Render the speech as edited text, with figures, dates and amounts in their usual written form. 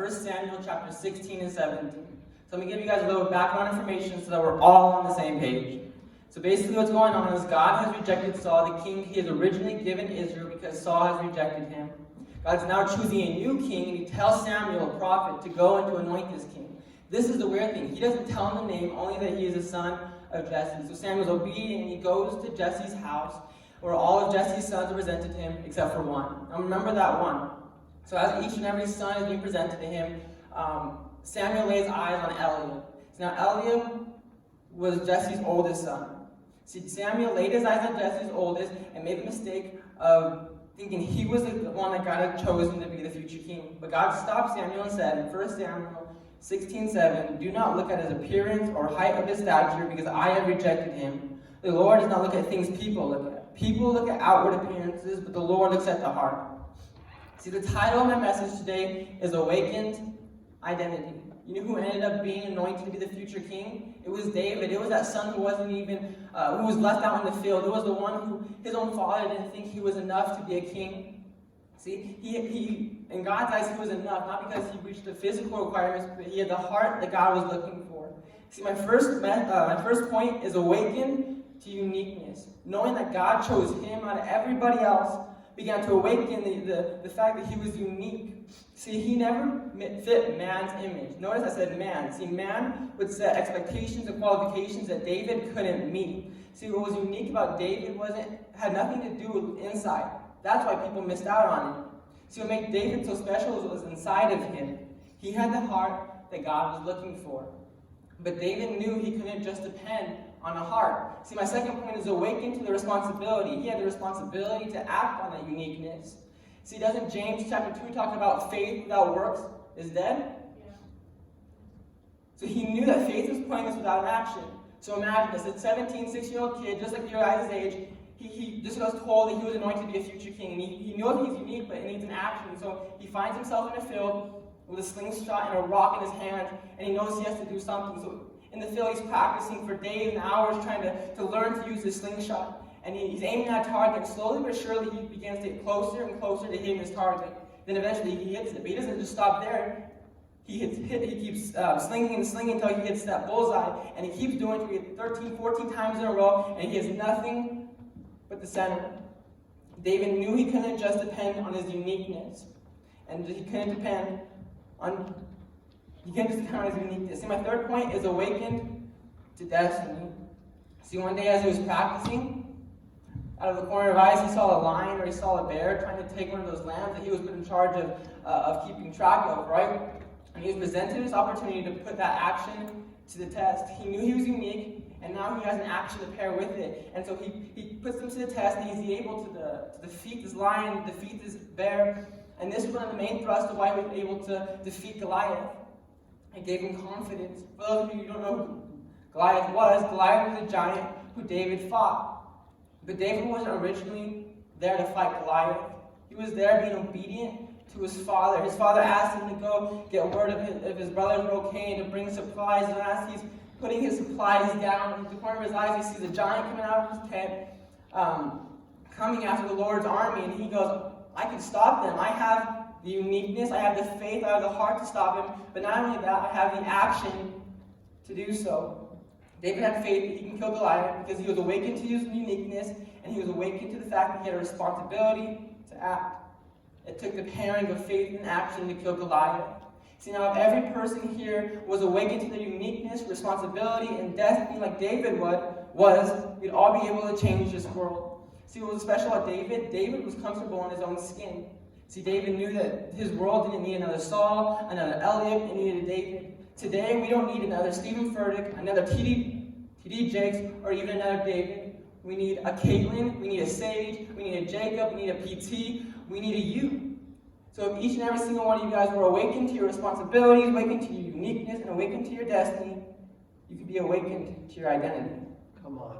1 Samuel chapter 16 and 17. So let me give you guys a little background information so that we're all on the same page. So basically what's going on is God has rejected Saul, the king he has originally given Israel, because Saul has rejected him. God's now choosing a new king, and he tells Samuel, a prophet, to go and to anoint this king. This is the weird thing. He doesn't tell him the name, only that he is a son of Jesse. So Samuel's obedient, and he goes to Jesse's house, where all of Jesse's sons are presented to him, except for one. Now remember that one. So as each and every son is being presented to him, Samuel lays eyes on Eliab. So now Eliab was Jesse's oldest son. See, Samuel laid his eyes on Jesse's oldest and made the mistake of thinking he was the one that God had chosen to be the future king. But God stopped Samuel and said in 1 Samuel 16:7, "Do not look at his appearance or height of his stature, because I have rejected him. The Lord does not look at things people look at. People look at outward appearances, but the Lord looks at the heart." See, the title of my message today is Awakened Identity. You know who ended up being anointed to be the future king? It was David. It was that son who wasn't even, who was left out in the field. It was the one who his own father didn't think he was enough to be a king. See, he in God's eyes, he was enough, not because he reached the physical requirements, but he had the heart that God was looking for. See, my first point is awaken to uniqueness. Knowing that God chose him out of everybody else began to awaken the fact that he was unique. See, he never fit man's image. Notice I said man. See, man would set expectations and qualifications that David couldn't meet. See, what was unique about David had nothing to do with inside. That's why people missed out on it. See, what made David so special was inside of him. He had the heart that God was looking for. But David knew he couldn't just depend on a heart. See, my second point is awaken to the responsibility. He had the responsibility to act on that uniqueness. See, doesn't James chapter 2 talk about faith without works is dead? Yeah. So he knew that faith was pointless without an action. So imagine this, a 17, 16-year-old kid, just like your guys' age, he just was told that he was anointed to be a future king. And he knew he's unique, but it needs an action. So he finds himself in a field with a slingshot and a rock in his hand, and he knows he has to do something. So in the field, he's practicing for days and hours trying to learn to use his slingshot. And he's aiming at a target. Slowly but surely, he begins to get closer and closer to hitting his target. Then eventually, he hits it. But he doesn't just stop there. He keeps slinging and slinging until he hits that bullseye. And he keeps doing it 13, 14 times in a row. And he has nothing but the center. David knew he couldn't just depend on his uniqueness. And he couldn't just depend on his uniqueness. See, my third point is awakened to destiny. See, one day as he was practicing, out of the corner of his eyes, he saw a lion or he saw a bear trying to take one of those lambs that he was put in charge of keeping track of, right? And he was presented this opportunity to put that action to the test. He knew he was unique, and now he has an action to pair with it. And so he puts them to the test, and he's able to defeat this lion, defeat this bear. And this was one of the main thrusts of why he was able to defeat Goliath. It gave him confidence. For those of you who don't know who Goliath was a giant who David fought. But David wasn't originally there to fight Goliath. He was there being obedient to his father. His father asked him to go get word if his brothers were okay and to bring supplies. And as he's putting his supplies down, in the corner of his eyes, he sees a giant coming out of his tent, coming after the Lord's army. And he goes, I can stop them. I have the uniqueness, I have the faith, I have the heart to stop him. But not only that, I have the action to do so. David had faith that he can kill Goliath because he was awakened to his uniqueness, and he was awakened to the fact that he had a responsibility to act. It took the pairing of faith and action to kill Goliath. See, now if every person here was awakened to their uniqueness, responsibility, and destiny like David we'd all be able to change this world. See, what was special about David? David was comfortable in his own skin. See, David knew that his world didn't need another Saul, another Eliab, it needed a David. Today, we don't need another Stephen Furtick, another T.D. Jakes, or even another David. We need a Caitlin, we need a Sage, we need a Jacob, we need a PT, we need a you. So if each and every single one of you guys were awakened to your responsibilities, awakened to your uniqueness, and awakened to your destiny, you could be awakened to your identity. Come on.